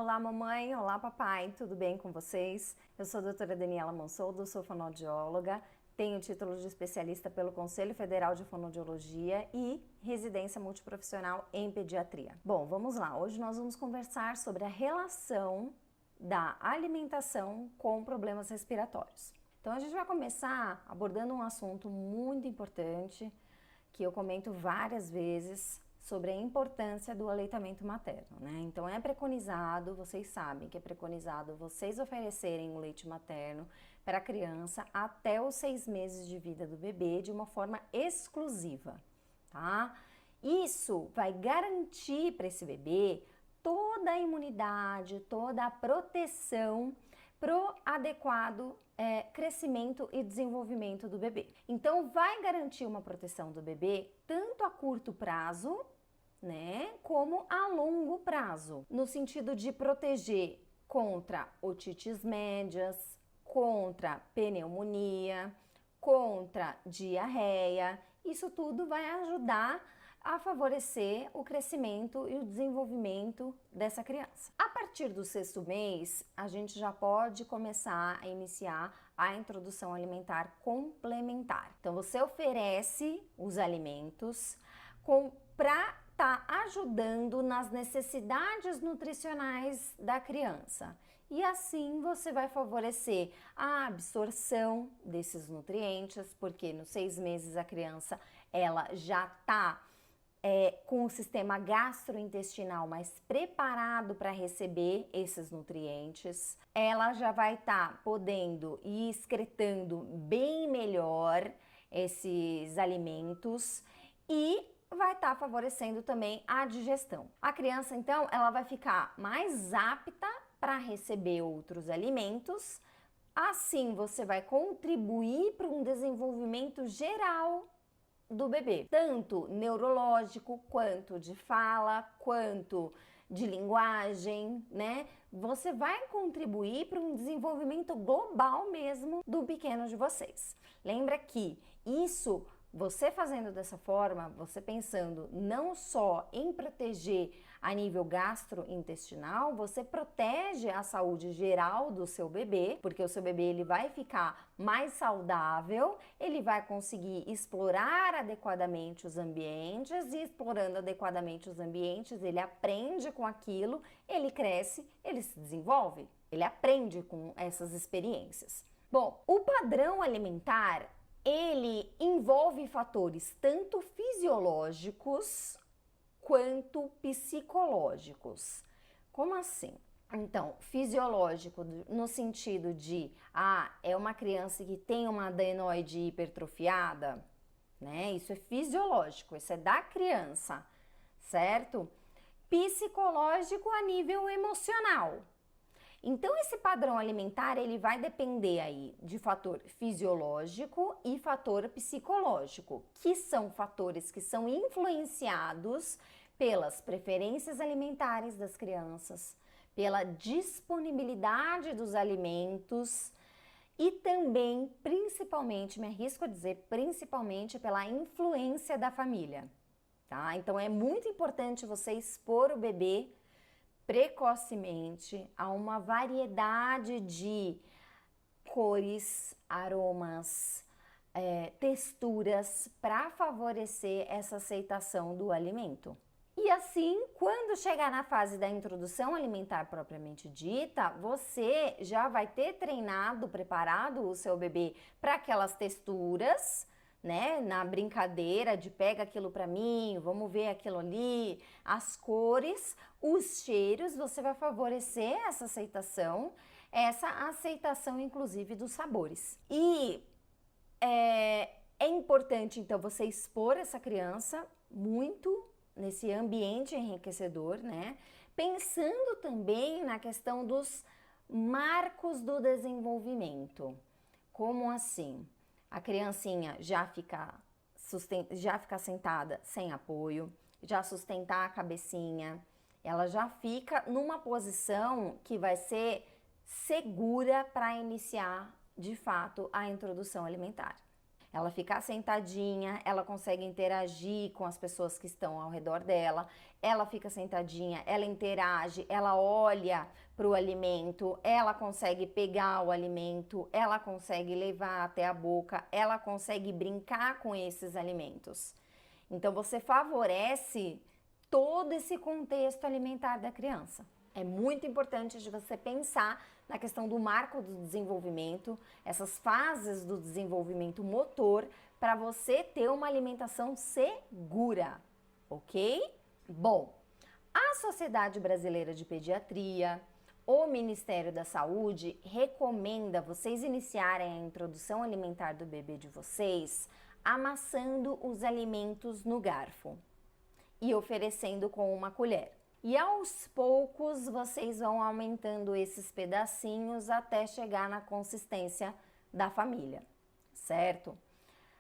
Olá, mamãe. Olá, papai. Tudo bem com vocês? Eu sou a doutora Daniela Monsoldo, sou fonoaudióloga, tenho título de especialista pelo Conselho Federal de Fonoaudiologia e residência multiprofissional em pediatria. Bom, vamos lá. Hoje nós vamos conversar sobre a relação da alimentação com problemas respiratórios. Então, a gente vai começar abordando um assunto muito importante que eu comento várias vezes sobre a importância do aleitamento materno, né? Então é preconizado, vocês sabem que é preconizado vocês oferecerem o leite materno para a criança até os 6 meses de vida do bebê de uma forma exclusiva, tá? Isso vai garantir para esse bebê toda a imunidade, toda a proteção pro adequado crescimento e desenvolvimento do bebê. Então, vai garantir uma proteção do bebê tanto a curto prazo, né, como a longo prazo, no sentido de proteger contra otites médias, contra pneumonia, contra diarreia. Isso tudo vai ajudar a favorecer o crescimento e o desenvolvimento dessa criança. A partir do 6º mês, a gente já pode começar a iniciar a introdução alimentar complementar. Então, você oferece os alimentos para estar ajudando nas necessidades nutricionais da criança. E assim você vai favorecer a absorção desses nutrientes, porque nos 6 meses a criança ela já está com o sistema gastrointestinal mais preparado para receber esses nutrientes, ela já vai estar podendo ir excretando bem melhor esses alimentos e vai estar favorecendo também a digestão. A criança, então, ela vai ficar mais apta para receber outros alimentos, assim você vai contribuir para um desenvolvimento geral do bebê, tanto neurológico, quanto de fala, quanto de linguagem, né? Você vai contribuir para um desenvolvimento global mesmo do pequeno de vocês. Lembra que isso, você fazendo dessa forma, você pensando não só em proteger a nível gastrointestinal, você protege a saúde geral do seu bebê, porque o seu bebê ele vai ficar mais saudável, ele vai conseguir explorar adequadamente os ambientes e explorando adequadamente os ambientes, ele aprende com aquilo, ele cresce, ele se desenvolve, ele aprende com essas experiências. Bom, o padrão alimentar ele envolve fatores tanto fisiológicos quanto psicológicos. Como assim? Então, fisiológico no sentido de, é uma criança que tem uma adenoide hipertrofiada, né? Isso é fisiológico, isso é da criança, certo? Psicológico a nível emocional. Então, esse padrão alimentar, ele vai depender aí de fator fisiológico e fator psicológico, que são fatores que são influenciados pelas preferências alimentares das crianças, pela disponibilidade dos alimentos e também, principalmente, me arrisco a dizer, principalmente pela influência da família, tá? Então, é muito importante você expor o bebê precocemente a uma variedade de cores, aromas, texturas para favorecer essa aceitação do alimento. E assim, quando chegar na fase da introdução alimentar propriamente dita, você já vai ter treinado, preparado o seu bebê para aquelas texturas, né, na brincadeira de pega aquilo para mim, vamos ver aquilo ali, as cores, os cheiros, você vai favorecer essa aceitação inclusive dos sabores. E é importante então você expor essa criança muito nesse ambiente enriquecedor, né, pensando também na questão dos marcos do desenvolvimento. Como assim? A criancinha já fica sentada sem apoio, já sustentar a cabecinha, ela já fica numa posição que vai ser segura para iniciar de fato a introdução alimentar. ela ficar sentadinha, ela consegue interagir com as pessoas que estão ao redor dela, ela fica sentadinha, ela interage, ela olha para o alimento, ela consegue pegar o alimento, ela consegue levar até a boca, ela consegue brincar com esses alimentos. Então você favorece todo esse contexto alimentar da criança. É muito importante de você pensar na questão do marco do desenvolvimento, essas fases do desenvolvimento motor, para você ter uma alimentação segura, ok? Bom, a Sociedade Brasileira de Pediatria, o Ministério da Saúde recomenda vocês iniciarem a introdução alimentar do bebê de vocês amassando os alimentos no garfo e oferecendo com uma colher. E aos poucos vocês vão aumentando esses pedacinhos até chegar na consistência da família, certo?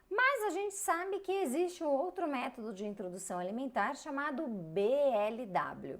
Mas a gente sabe que existe um outro método de introdução alimentar chamado BLW.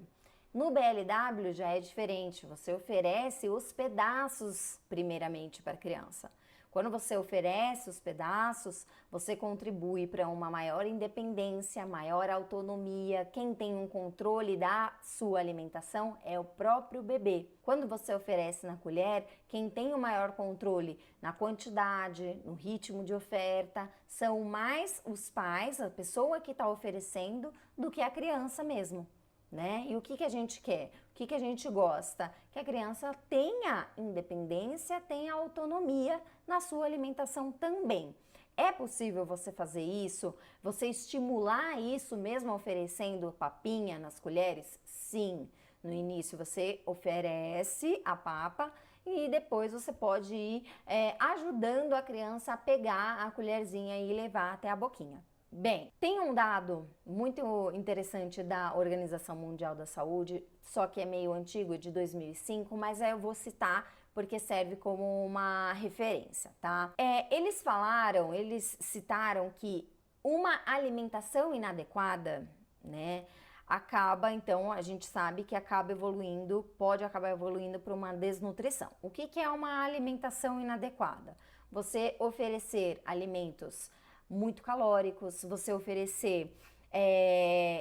No BLW já é diferente, você oferece os pedaços primeiramente para a criança. Quando você oferece os pedaços, você contribui para uma maior independência, maior autonomia. Quem tem um controle da sua alimentação é o próprio bebê. Quando você oferece na colher, quem tem o maior controle na quantidade, no ritmo de oferta, são mais os pais, a pessoa que está oferecendo, do que a criança mesmo. Né? E o que a gente quer? O que a gente gosta? Que a criança tenha independência, tenha autonomia na sua alimentação também. É possível você fazer isso? Você estimular isso mesmo oferecendo papinha nas colheres? Sim. No início você oferece a papa e depois você pode ir ajudando a criança a pegar a colherzinha e levar até a boquinha. Bem, tem um dado muito interessante da Organização Mundial da Saúde, só que é meio antigo, de 2005, mas eu vou citar porque serve como uma referência, tá? Eles citaram que uma alimentação inadequada, né, então a gente sabe que pode acabar evoluindo para uma desnutrição. O que é uma alimentação inadequada? Você oferecer alimentos muito calóricos, você oferecer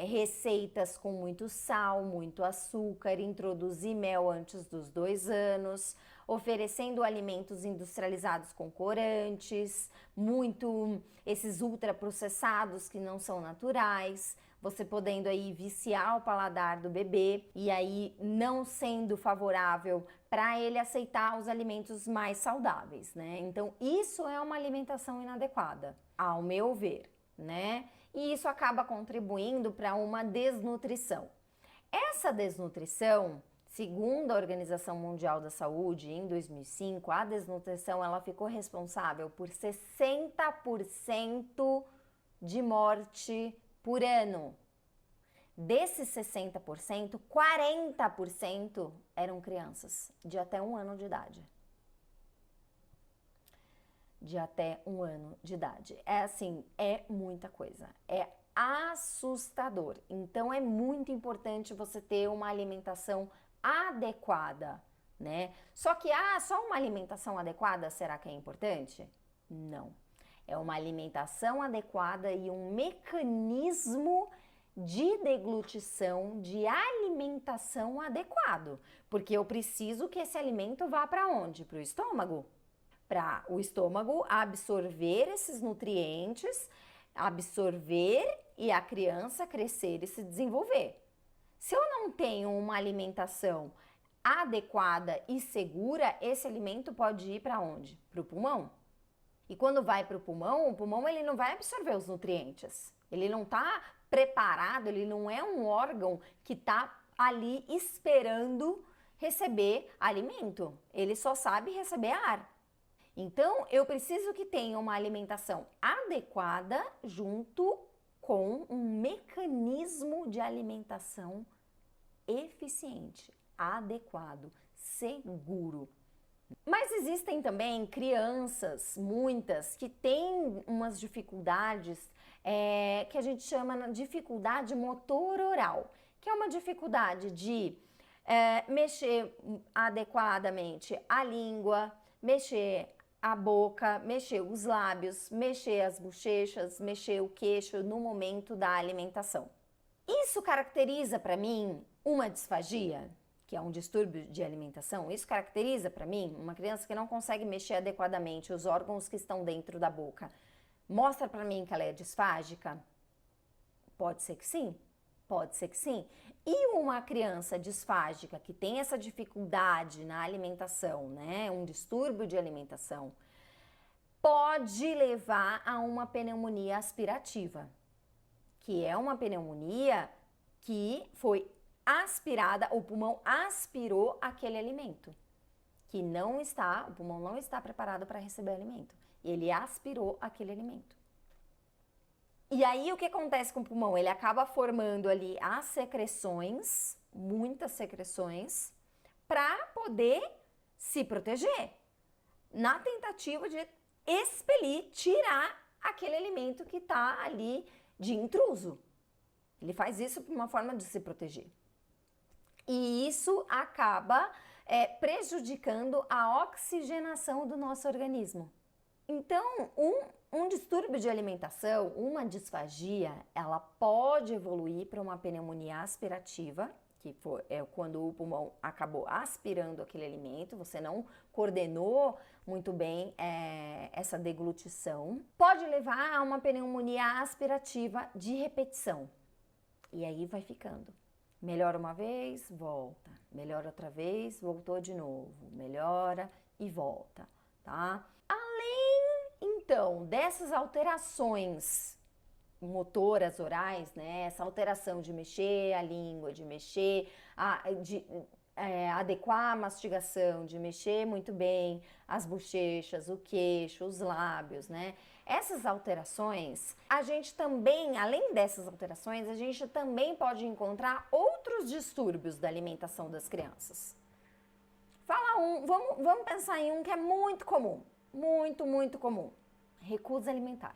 receitas com muito sal, muito açúcar, introduzir mel antes dos 2 anos, oferecendo alimentos industrializados com corantes, esses ultraprocessados que não são naturais, você podendo aí viciar o paladar do bebê e aí não sendo favorável para ele aceitar os alimentos mais saudáveis, né? Então, isso é uma alimentação inadequada, ao meu ver, né? E isso acaba contribuindo para uma desnutrição. Essa desnutrição, segundo a Organização Mundial da Saúde, em 2005, a desnutrição ela ficou responsável por 60% de morte por ano. Desses 60%, 40% eram crianças de até 1 ano de idade. É muita coisa, é assustador. Então é muito importante você ter uma alimentação adequada, né? Só que só uma alimentação adequada, será que é importante? Não. É uma alimentação adequada e um mecanismo de deglutição, de alimentação adequado, porque eu preciso que esse alimento vá para onde? Para o estômago. Para o estômago absorver esses nutrientes, absorver e a criança crescer e se desenvolver. Se eu não tenho uma alimentação adequada e segura, esse alimento pode ir para onde? Para o pulmão. E quando vai para o pulmão ele não vai absorver os nutrientes. Ele não está preparado, ele não é um órgão que está ali esperando receber alimento. Ele só sabe receber ar. Então, eu preciso que tenha uma alimentação adequada junto com um mecanismo de alimentação eficiente, adequado, seguro. Mas existem também crianças, muitas, que têm umas dificuldades que a gente chama de dificuldade motor oral, que é uma dificuldade de mexer adequadamente a língua, mexer a boca, mexer os lábios, mexer as bochechas, mexer o queixo no momento da alimentação. Isso caracteriza para mim uma disfagia, que é um distúrbio de alimentação? Isso caracteriza para mim uma criança que não consegue mexer adequadamente os órgãos que estão dentro da boca? Mostra para mim que ela é disfágica? Pode ser que sim, pode ser que sim. E uma criança disfágica que tem essa dificuldade na alimentação, né, um distúrbio de alimentação, pode levar a uma pneumonia aspirativa, que é uma pneumonia que foi aspirada, o pulmão aspirou aquele alimento, que não está, o pulmão não está preparado para receber alimento, ele aspirou aquele alimento. E aí o que acontece com o pulmão? Ele acaba formando ali as secreções, muitas secreções, para poder se proteger, na tentativa de expelir, tirar aquele alimento que está ali de intruso. Ele faz isso por uma forma de se proteger. E isso acaba prejudicando a oxigenação do nosso organismo. Então, um distúrbio de alimentação, uma disfagia, ela pode evoluir para uma pneumonia aspirativa, que é quando o pulmão acabou aspirando aquele alimento, você não coordenou muito bem essa deglutição. Pode levar a uma pneumonia aspirativa de repetição. E aí vai ficando. Melhora uma vez, volta. Melhora outra vez, voltou de novo. Melhora e volta, tá? Então, dessas alterações motoras orais, né, essa alteração de mexer a língua, de mexer, adequar a mastigação, de mexer muito bem as bochechas, o queixo, os lábios, né, essas alterações, a gente também, além dessas alterações, a gente também pode encontrar outros distúrbios da alimentação das crianças. Vamos pensar em um que é muito comum, muito comum. Recusa alimentar.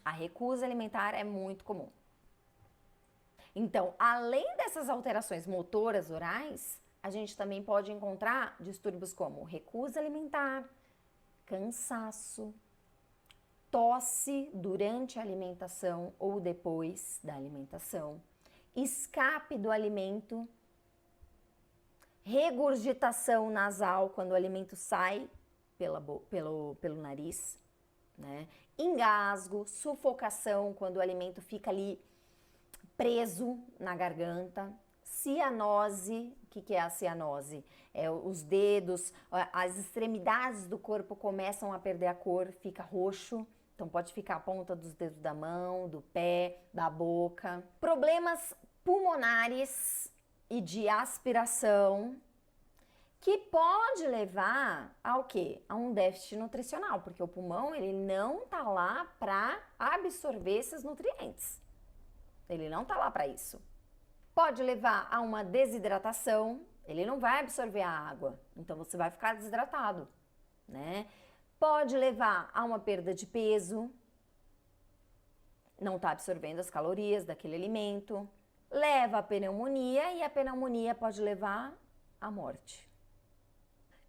A recusa alimentar é muito comum. Então, além dessas alterações motoras orais, a gente também pode encontrar distúrbios como recusa alimentar, cansaço, tosse durante a alimentação ou depois da alimentação, escape do alimento, regurgitação nasal quando o alimento sai pelo nariz, né? Engasgo, sufocação quando o alimento fica ali preso na garganta, cianose. O que é a cianose? Os dedos, as extremidades do corpo começam a perder a cor, fica roxo, então pode ficar a ponta dos dedos da mão, do pé, da boca. Problemas pulmonares e de aspiração, que pode levar ao quê? A um déficit nutricional, porque o pulmão ele não tá lá para absorver esses nutrientes. Ele não tá lá para isso. Pode levar a uma desidratação, ele não vai absorver a água, então você vai ficar desidratado, né? Pode levar a uma perda de peso, não tá absorvendo as calorias daquele alimento, leva a pneumonia e a pneumonia pode levar à morte.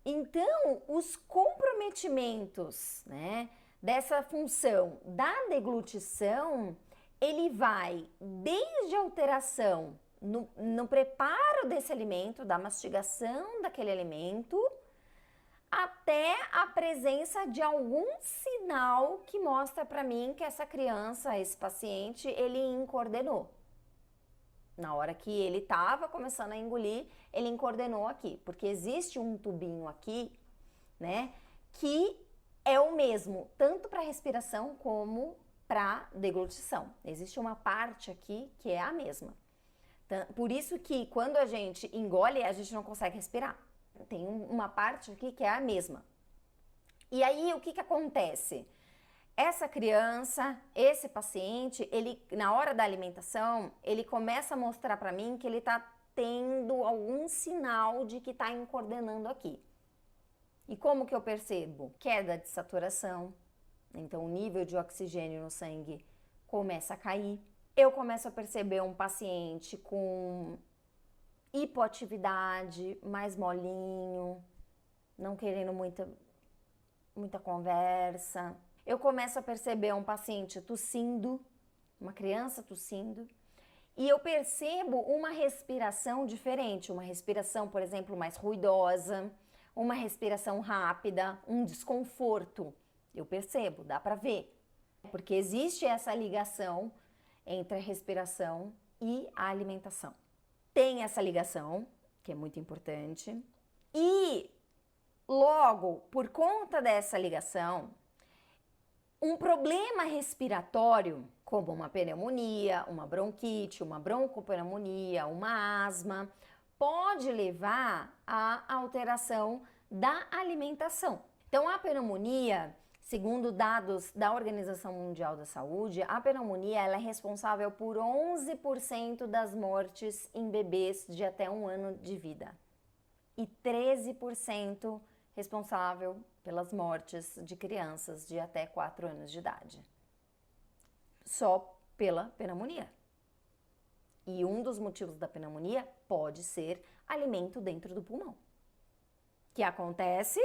Então, os comprometimentos, né, dessa função da deglutição, ele vai desde a alteração no preparo desse alimento, da mastigação daquele alimento, até a presença de algum sinal que mostra para mim que essa criança, esse paciente, ele incoordenou. Na hora que ele estava começando a engolir, ele incoordenou aqui, porque existe um tubinho aqui, né, que é o mesmo, tanto para respiração como para deglutição. Existe uma parte aqui que é a mesma. Por isso que quando a gente engole, a gente não consegue respirar. Tem uma parte aqui que é a mesma. E aí, o que acontece? Essa criança, esse paciente, ele na hora da alimentação, ele começa a mostrar para mim que ele está tendo algum sinal de que está incoordenando aqui. E como que eu percebo? Queda de saturação, então o nível de oxigênio no sangue começa a cair. Eu começo a perceber um paciente com hipoatividade, mais molinho, não querendo muita muita conversa. Eu começo a perceber um paciente tossindo, uma criança tossindo, e eu percebo uma respiração diferente, uma respiração, por exemplo, mais ruidosa, uma respiração rápida, um desconforto. Eu percebo, dá para ver, porque existe essa ligação entre a respiração e a alimentação. Tem essa ligação, que é muito importante, e logo, por conta dessa ligação, um problema respiratório, como uma pneumonia, uma bronquite, uma broncopneumonia, uma asma, pode levar à alteração da alimentação. Então, a pneumonia, segundo dados da Organização Mundial da Saúde, a pneumonia ela é responsável por 11% das mortes em bebês de até 1 ano de vida e 13% responsável pelas mortes de crianças de até 4 anos de idade. Só pela pneumonia. E um dos motivos da pneumonia pode ser alimento dentro do pulmão, que acontece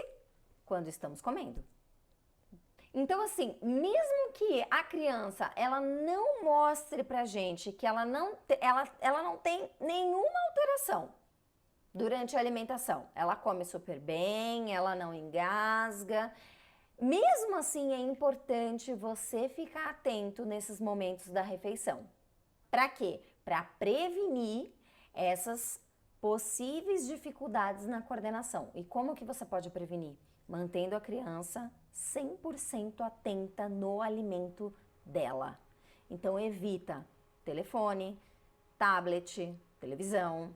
quando estamos comendo. Então, assim, mesmo que a criança ela não mostre pra gente que ela não tem nenhuma alteração durante a alimentação, ela come super bem, ela não engasga, mesmo assim é importante você ficar atento nesses momentos da refeição. Para quê? Para prevenir essas possíveis dificuldades na coordenação. E como que você pode prevenir? Mantendo a criança 100% atenta no alimento dela. Então evita telefone, tablet, televisão,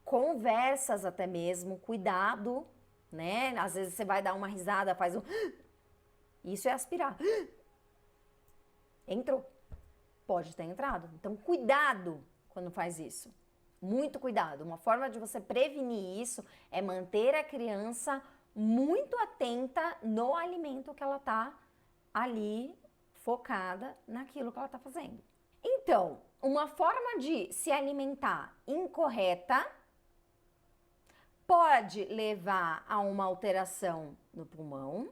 conversas até mesmo, cuidado, né? Às vezes você vai dar uma risada, faz um... Isso é aspirar. Entrou. Pode ter entrado. Então cuidado quando faz isso. Muito cuidado. Uma forma de você prevenir isso é manter a criança muito atenta no alimento que ela tá ali, focada naquilo que ela tá fazendo. Então, uma forma de se alimentar incorreta pode levar a uma alteração no pulmão.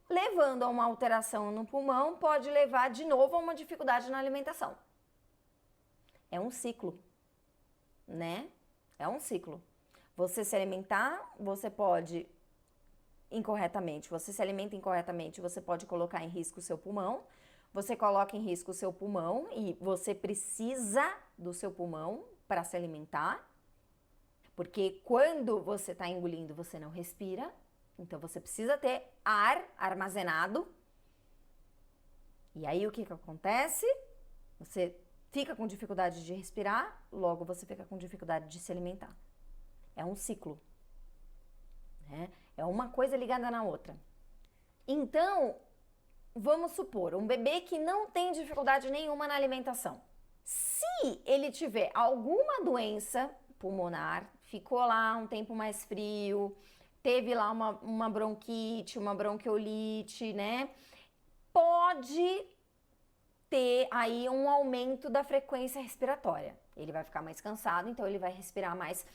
Levando a uma alteração no pulmão, pode levar de novo a uma dificuldade na alimentação. É um ciclo, né? É um ciclo. Você se alimentar, você pode incorretamente. Você se alimenta incorretamente, você pode colocar em risco o seu pulmão. Você coloca em risco o seu pulmão e você precisa do seu pulmão para se alimentar. Porque quando você está engolindo, você não respira. Então, você precisa ter ar armazenado. E aí, o que acontece? Você fica com dificuldade de respirar, logo você fica com dificuldade de se alimentar. É um ciclo, né? É uma coisa ligada na outra. Então, vamos supor, um bebê que não tem dificuldade nenhuma na alimentação. Se ele tiver alguma doença pulmonar, ficou lá um tempo mais frio, teve lá uma bronquite, uma bronquiolite, né? Pode ter aí um aumento da frequência respiratória. Ele vai ficar mais cansado, então ele vai respirar mais.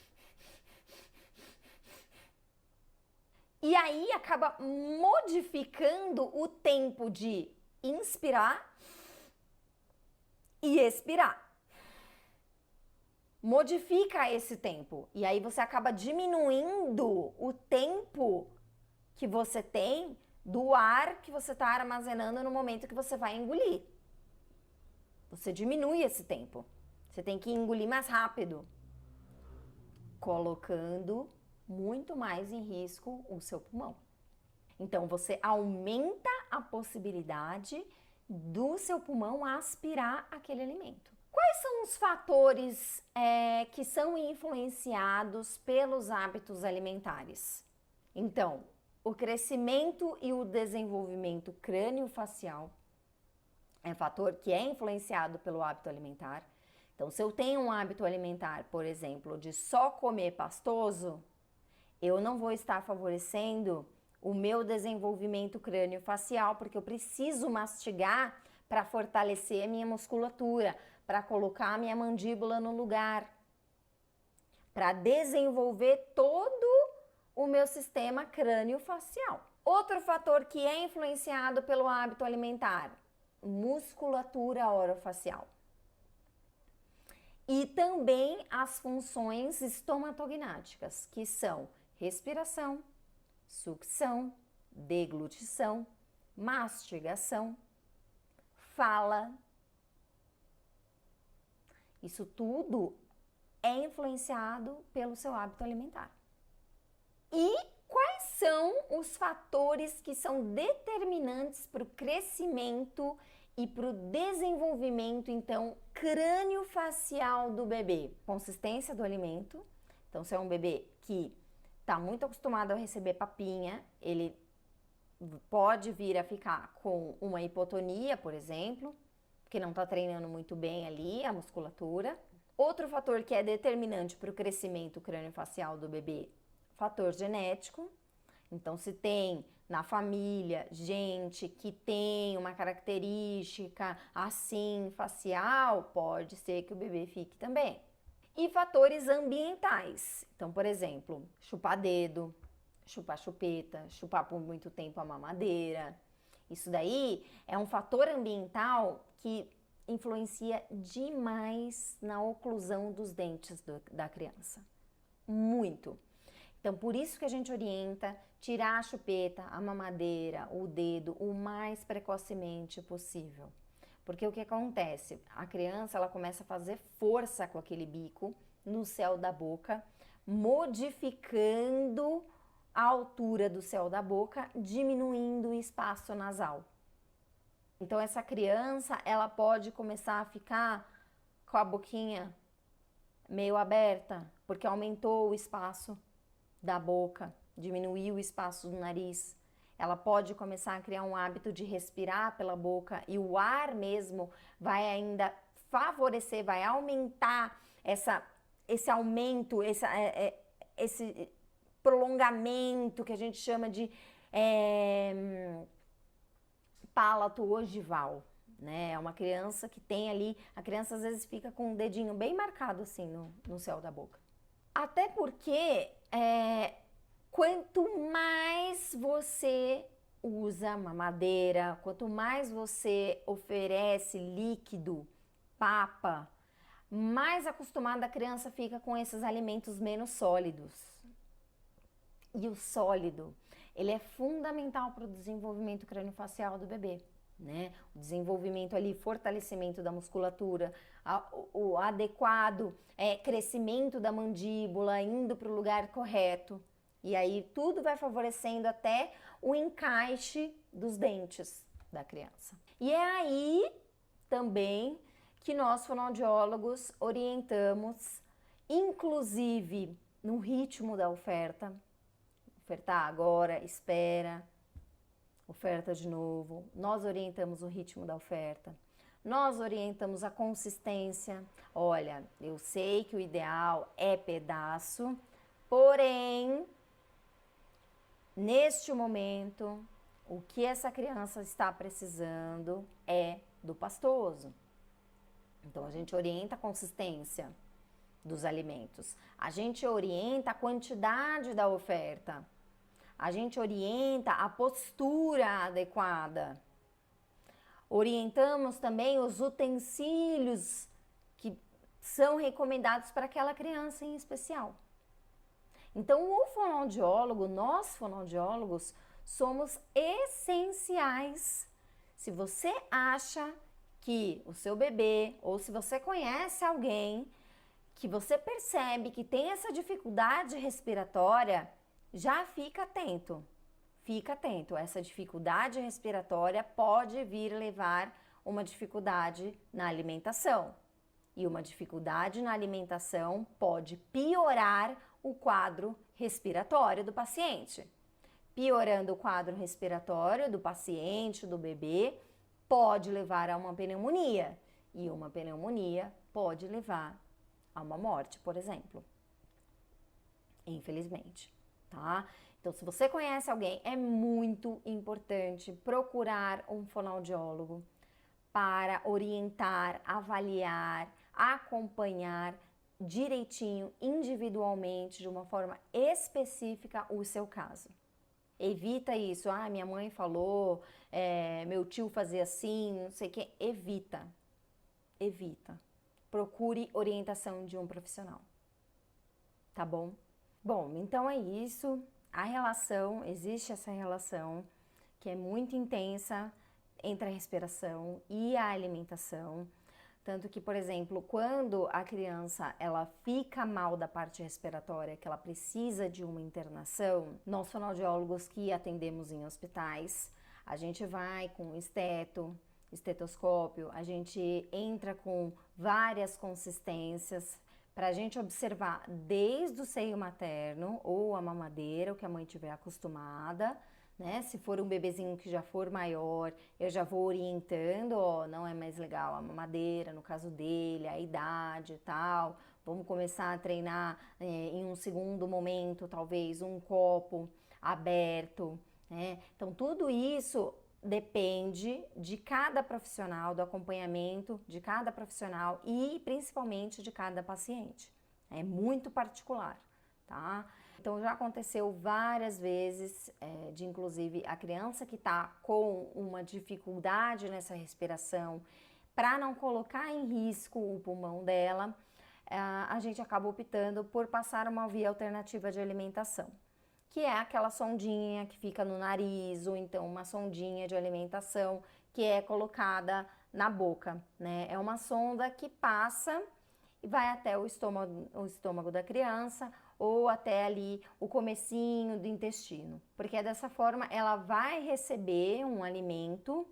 E aí acaba modificando o tempo de inspirar e expirar. Modifica esse tempo. E aí você acaba diminuindo o tempo que você tem do ar que você está armazenando no momento que você vai engolir. Você diminui esse tempo. Você tem que engolir mais rápido, colocando muito mais em risco o seu pulmão. Então, você aumenta a possibilidade do seu pulmão aspirar aquele alimento. Quais são os fatores que são influenciados pelos hábitos alimentares? Então, o crescimento e o desenvolvimento crânio-facial é um fator que é influenciado pelo hábito alimentar. Então, se eu tenho um hábito alimentar, por exemplo, de só comer pastoso, eu não vou estar favorecendo o meu desenvolvimento crânio-facial, porque eu preciso mastigar para fortalecer a minha musculatura, para colocar a minha mandíbula no lugar, para desenvolver todo o meu sistema crânio-facial. Outro fator que é influenciado pelo hábito alimentar, musculatura orofacial. E também as funções estomatognáticas, que são respiração, sucção, deglutição, mastigação, fala. Isso tudo é influenciado pelo seu hábito alimentar. E quais são os fatores que são determinantes para o crescimento e para o desenvolvimento, então, crâniofacial do bebê? Consistência do alimento. Então, se é um bebê que está muito acostumado a receber papinha, ele pode vir a ficar com uma hipotonia, por exemplo, porque não está treinando muito bem ali a musculatura. Outro fator que é determinante para o crescimento crâniofacial do bebê, fator genético. Então, se tem na família gente que tem uma característica assim facial, pode ser que o bebê fique também. E fatores ambientais. Então, por exemplo, chupar dedo, chupar chupeta, chupar por muito tempo a mamadeira. Isso daí é um fator ambiental que influencia demais na oclusão dos dentes da criança. Muito. Então, por isso que a gente orienta tirar a chupeta, a mamadeira, o dedo o mais precocemente possível. Porque o que acontece? A criança, ela começa a fazer força com aquele bico no céu da boca, modificando a altura do céu da boca, diminuindo o espaço nasal. Então, essa criança, ela pode começar a ficar com a boquinha meio aberta, porque aumentou o espaço da boca, diminuiu o espaço do nariz. Ela pode começar a criar um hábito de respirar pela boca e o ar mesmo vai ainda favorecer, vai aumentar esse aumento, esse prolongamento que a gente chama de palato ogival, né? É uma criança que tem ali, a criança às vezes fica com o dedinho bem marcado assim no céu da boca. Até porque quanto mais você usa mamadeira, quanto mais você oferece líquido, papa, mais acostumada a criança fica com esses alimentos menos sólidos. E o sólido, ele é fundamental para o desenvolvimento crâniofacial do bebê, né? O desenvolvimento ali, fortalecimento da musculatura, o adequado crescimento da mandíbula, indo para o lugar correto. E aí tudo vai favorecendo até o encaixe dos dentes da criança. E é aí também que nós fonoaudiólogos orientamos, inclusive no ritmo da oferta. Ofertar agora, espera, oferta de novo. Nós orientamos o ritmo da oferta. Nós orientamos a consistência. Olha, eu sei que o ideal é pedaço, porém, neste momento, o que essa criança está precisando é do pastoso. Então, a gente orienta a consistência dos alimentos. A gente orienta a quantidade da oferta. A gente orienta a postura adequada. Orientamos também os utensílios que são recomendados para aquela criança em especial. Então, o fonoaudiólogo, nós fonoaudiólogos, somos essenciais. Se você acha que o seu bebê, ou se você conhece alguém que você percebe que tem essa dificuldade respiratória, já fica atento. Fica atento, essa dificuldade respiratória pode vir levar uma dificuldade na alimentação. E uma dificuldade na alimentação pode piorar o quadro respiratório do paciente. Piorando o quadro respiratório do paciente, do bebê, pode levar a uma pneumonia. E uma pneumonia pode levar a uma morte, por exemplo. Infelizmente, tá? Então, se você conhece alguém, é muito importante procurar um fonoaudiólogo para orientar, avaliar, acompanhar direitinho, individualmente, de uma forma específica, o seu caso. Evita isso. Ah, minha mãe falou, meu tio fazia assim, não sei o que. Evita. Evita. Procure orientação de um profissional. Tá bom? Bom, então é isso. A relação, existe essa relação que é muito intensa entre a respiração e a alimentação. Tanto que, por exemplo, quando a criança ela fica mal da parte respiratória, que ela precisa de uma internação, nós fonoaudiólogos que atendemos em hospitais, a gente vai com estetoscópio, a gente entra com várias consistências para a gente observar desde o seio materno ou a mamadeira, o que a mãe tiver acostumada, né? Se for um bebezinho que já for maior, eu já vou orientando, ó, não é mais legal a mamadeira, no caso dele, a idade e tal. Vamos começar a treinar em um segundo momento, talvez um copo aberto, né? Então tudo isso depende de cada profissional, do acompanhamento de cada profissional e principalmente de cada paciente. É muito particular, tá? Então já aconteceu várias vezes, de inclusive a criança que está com uma dificuldade nessa respiração, para não colocar em risco o pulmão dela, a gente acaba optando por passar uma via alternativa de alimentação, que é aquela sondinha que fica no nariz, ou então uma sondinha de alimentação que é colocada na boca, né? É uma sonda que passa e vai até o estômago da criança ou até ali o comecinho do intestino, porque dessa forma ela vai receber um alimento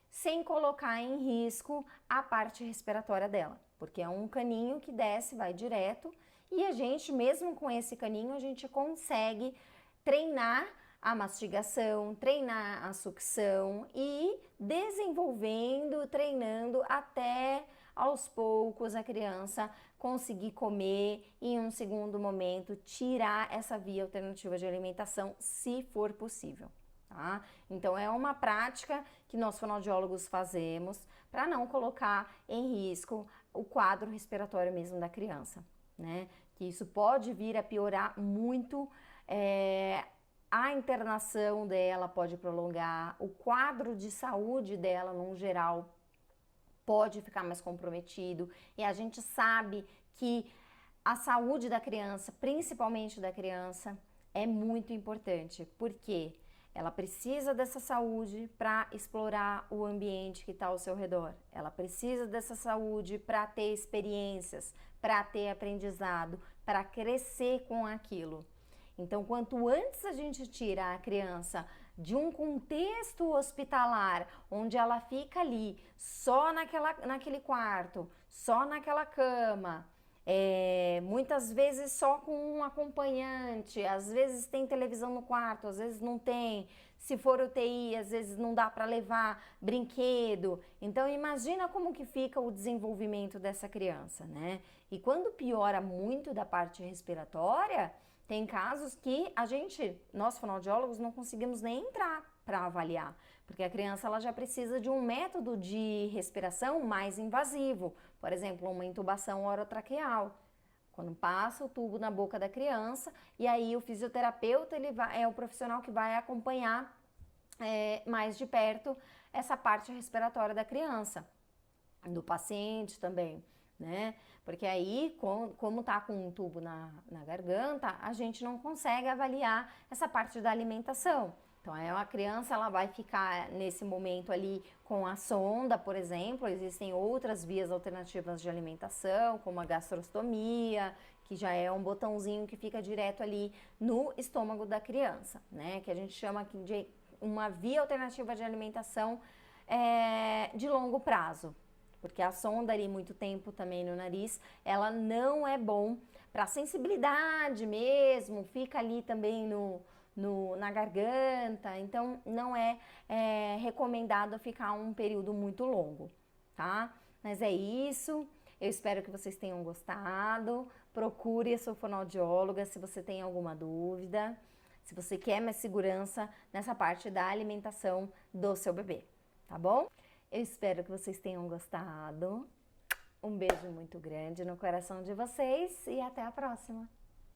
sem colocar em risco a parte respiratória dela, porque é um caninho que desce, vai direto, e a gente, mesmo com esse caninho, a gente consegue treinar a mastigação, treinar a sucção e desenvolvendo, treinando até aos poucos a criança conseguir comer e em um segundo momento tirar essa via alternativa de alimentação, se for possível. Tá? Então é uma prática que nós fonoaudiólogos fazemos para não colocar em risco o quadro respiratório mesmo da criança, né? Que isso pode vir a piorar muito, a internação dela pode prolongar, o quadro de saúde dela no geral pode ficar mais comprometido, e a gente sabe que a saúde da criança, principalmente da criança, é muito importante, porque ela precisa dessa saúde para explorar o ambiente que está ao seu redor. Ela precisa dessa saúde para ter experiências, para ter aprendizado, para crescer com aquilo. Então, quanto antes a gente tira a criança de um contexto hospitalar, onde ela fica ali, só naquele quarto, só naquela cama, muitas vezes só com um acompanhante, às vezes tem televisão no quarto, às vezes não tem, se for UTI, às vezes não dá para levar brinquedo. Então imagina como que fica o desenvolvimento dessa criança, né? E quando piora muito da parte respiratória, tem casos que nós fonoaudiólogos, não conseguimos nem entrar para avaliar, porque a criança ela já precisa de um método de respiração mais invasivo, por exemplo, uma intubação orotraqueal, quando passa o tubo na boca da criança, e aí o fisioterapeuta é o profissional que vai acompanhar mais de perto essa parte respiratória da criança, do paciente também, né? Porque aí, como tá com um tubo na garganta, a gente não consegue avaliar essa parte da alimentação. Então, a criança ela vai ficar nesse momento ali com a sonda, por exemplo. Existem outras vias alternativas de alimentação, como a gastrostomia, que já é um botãozinho que fica direto ali no estômago da criança, né? Que a gente chama aqui de uma via alternativa de alimentação de longo prazo. Porque a sonda ali muito tempo também no nariz, ela não é bom para sensibilidade mesmo, fica ali também na garganta, então não é recomendado ficar um período muito longo, tá? Mas é isso, eu espero que vocês tenham gostado, procure a sua fonoaudióloga se você tem alguma dúvida, se você quer mais segurança nessa parte da alimentação do seu bebê, tá bom? Eu espero que vocês tenham gostado. Um beijo muito grande no coração de vocês e até a próxima!